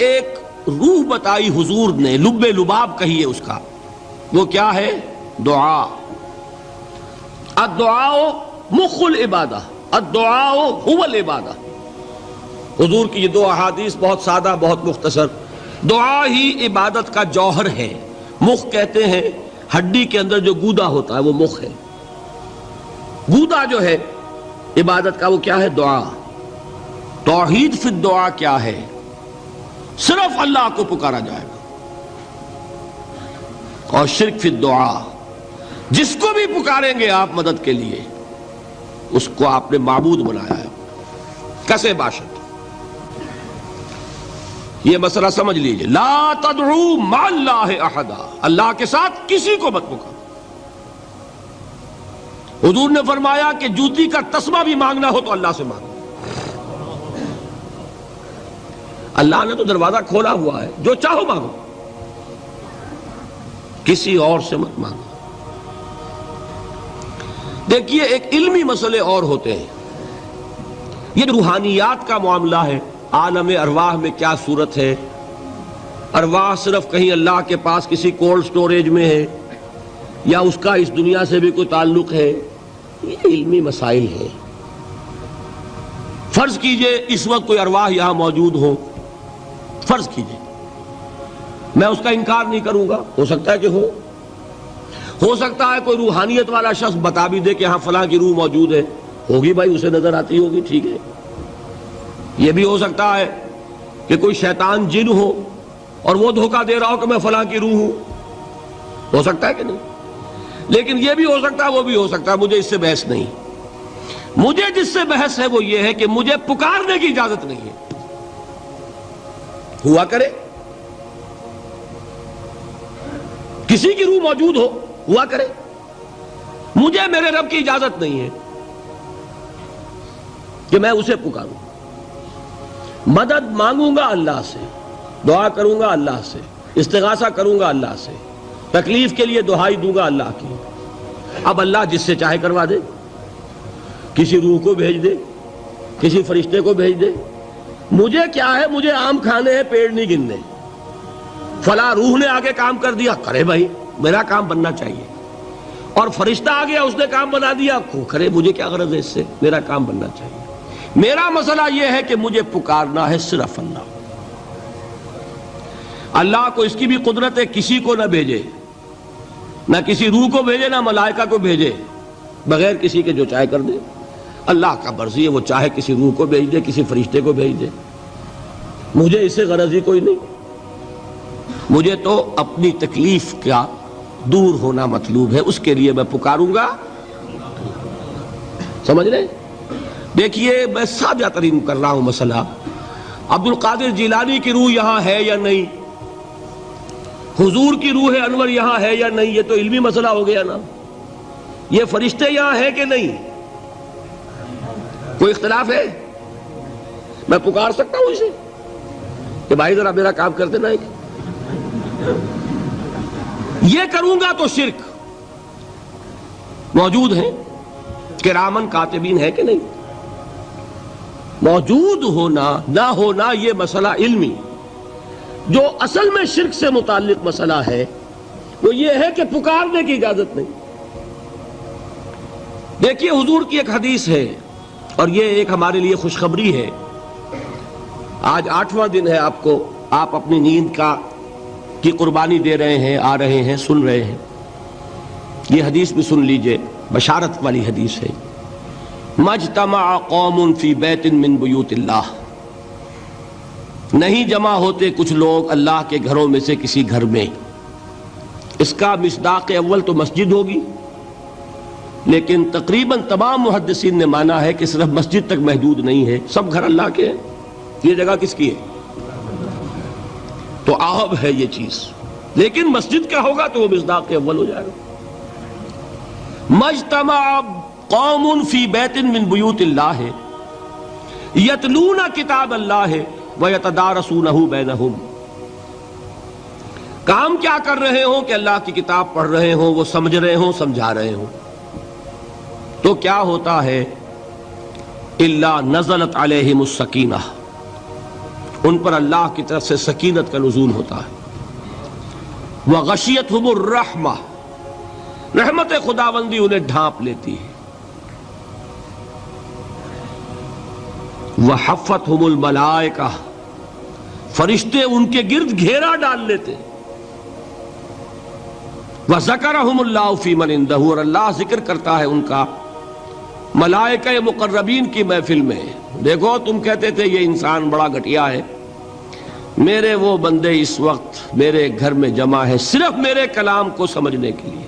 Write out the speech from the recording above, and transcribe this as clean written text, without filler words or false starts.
ایک روح بتائی حضور نے، لب لباب کہیے اس کا، وہ کیا ہے؟ دعا۔ الدعاء مخ العبادہ، الدعاء هو العبادہ۔ حضور کی یہ دو احادیث بہت سادہ، بہت مختصر۔ دعا ہی عبادت کا جوہر ہے۔ مخ کہتے ہیں ہڈی کے اندر جو گودا ہوتا ہے وہ مخ ہے۔ گودا جو ہے عبادت کا وہ کیا ہے؟ دعا۔ توحید فی الدعا کیا ہے؟ صرف اللہ کو پکارا جائے گا۔ اور شرک فی الدعا، جس کو بھی پکاریں گے آپ مدد کے لیے اس کو آپ نے معبود بنایا ہے، کسے باشد۔ یہ مسئلہ سمجھ لیجئے، لا تدعو مع اللہ احدا، اللہ کے ساتھ کسی کو مت پکارو۔ حضور نے فرمایا کہ جوتی کا تسمہ بھی مانگنا ہو تو اللہ سے مانگو۔ اللہ نے تو دروازہ کھولا ہوا ہے، جو چاہو مانگو، کسی اور سے مت مانگو۔ دیکھیے ایک علمی مسئلے اور ہوتے ہیں، یہ روحانیات کا معاملہ ہے۔ عالم ارواح میں کیا صورت ہے؟ ارواح صرف کہیں اللہ کے پاس کسی کولڈ سٹوریج میں ہے یا اس کا اس دنیا سے بھی کوئی تعلق ہے؟ یہ علمی مسائل ہیں۔ فرض کیجئے اس وقت کوئی ارواح یہاں موجود ہو، فرض کیجئے، میں اس کا انکار نہیں کروں گا، ہو سکتا ہے کہ ہو سکتا ہے کوئی روحانیت والا شخص بتا بھی دے کہ ہاں فلاں کی روح موجود ہے، ہوگی بھائی، اسے نظر آتی ہوگی، ٹھیک ہے۔ یہ بھی ہو سکتا ہے کہ کوئی شیطان جن ہو اور وہ دھوکہ دے رہا ہو کہ میں فلاں کی روح ہوں، ہو سکتا ہے کہ نہیں؟ لیکن یہ بھی ہو سکتا ہے، وہ بھی ہو سکتا ہے، مجھے اس سے بحث نہیں۔ مجھے جس سے بحث ہے وہ یہ ہے کہ مجھے پکارنے کی اجازت نہیں ہے۔ ہوا کرے کسی کی روح موجود ہوا کرے، مجھے میرے رب کی اجازت نہیں ہے کہ میں اسے پکاروں۔ مدد مانگوں گا اللہ سے، دعا کروں گا اللہ سے، استغاثہ کروں گا اللہ سے، تکلیف کے لیے دہائی دوں گا اللہ کی۔ اب اللہ جس سے چاہے کروا دے، کسی روح کو بھیج دے، کسی فرشتے کو بھیج دے، مجھے کیا ہے؟ مجھے آم کھانے ہیں، پیڑ نہیں گننے۔ فلاں روح نے آگے کام کر دیا، کرے بھائی، میرا کام بننا چاہیے۔ اور فرشتہ آ گیا، اس نے کام بنا دیا، کرے، مجھے کیا غرض ہے اس سے، میرا کام بننا چاہیے۔ میرا مسئلہ یہ ہے کہ مجھے پکارنا ہے صرف اللہ۔ اللہ کو اس کی بھی قدرت ہے، کسی کو نہ بھیجے، نہ کسی روح کو بھیجے، نہ ملائکہ کو بھیجے، بغیر کسی کے جو چاہے کر دے۔ اللہ کا مرضی ہے، وہ چاہے کسی روح کو بھیج دے، کسی فرشتے کو بھیج دے، مجھے اس سے غرض ہی کوئی نہیں۔ مجھے تو اپنی تکلیف کا دور ہونا مطلوب ہے، اس کے لیے میں پکاروں گا۔ سمجھ رہے؟ دیکھیے میں سادہ ترین کر رہا ہوں مسئلہ۔ عبد القادر جیلانی کی روح یہاں ہے یا نہیں؟ حضور کی روح انور یہاں ہے یا نہیں؟ یہ تو علمی مسئلہ ہو گیا نا۔ یہ فرشتے یہاں ہیں کہ نہیں؟ کوئی اختلاف ہے؟ میں پکار سکتا ہوں اسے کہ بھائی ذرا میرا کام کر دینا۔ یہ کروں گا تو شرک۔ موجود ہیں کرامن کاتبین ہے کہ نہیں؟ موجود ہونا نہ ہونا یہ مسئلہ علمی۔ جو اصل میں شرک سے متعلق مسئلہ ہے وہ یہ ہے کہ پکارنے کی اجازت نہیں۔ دیکھیے حضور کی ایک حدیث ہے، اور یہ ایک ہمارے لیے خوشخبری ہے۔ آج 8واں دن ہے، آپ اپنی نیند کی قربانی دے رہے ہیں، آ رہے ہیں، سن رہے ہیں۔ یہ حدیث بھی سن لیجئے، بشارت والی حدیث ہے۔ مجتمع قوم فی بیت من بیوت اللہ، نہیں جمع ہوتے کچھ لوگ اللہ کے گھروں میں سے کسی گھر میں۔ اس کا مصداق اول تو مسجد ہوگی، لیکن تقریباً تمام محدثین نے مانا ہے کہ صرف مسجد تک محدود نہیں ہے، سب گھر اللہ کے ہیں۔ یہ جگہ کس کی ہے؟ تو عام ہے یہ چیز، لیکن مسجد کیا ہوگا تو وہ مصداق اول ہو جائے گا۔ مجتمع قوم فی بیت من بیوت اللہ یتلون کتاب اللہ ویتدارسونہ بینہم، کام کیا کر رہے ہوں کہ اللہ کی کتاب پڑھ رہے ہوں، وہ سمجھ رہے ہوں، سمجھا رہے ہوں، تو کیا ہوتا ہے؟ الا نزلت علیہم السکینہ، ان پر اللہ کی طرف سے سکینت کا نزول ہوتا ہے۔ وغشیتہم الرحمہ، رحمت خداوندی انہیں ڈھانپ لیتی ہے۔ وحفتہم الملائکہ، فرشتے ان کے گرد گھیرا ڈال لیتے۔ وذکرہم اللہ فی من عندہ، اور اللہ ذکر کرتا ہے ان کا ملائکہ مقربین کی محفل میں۔ دیکھو تم کہتے تھے یہ انسان بڑا گھٹیا ہے، میرے وہ بندے اس وقت میرے گھر میں جمع ہے صرف میرے کلام کو سمجھنے کے لیے۔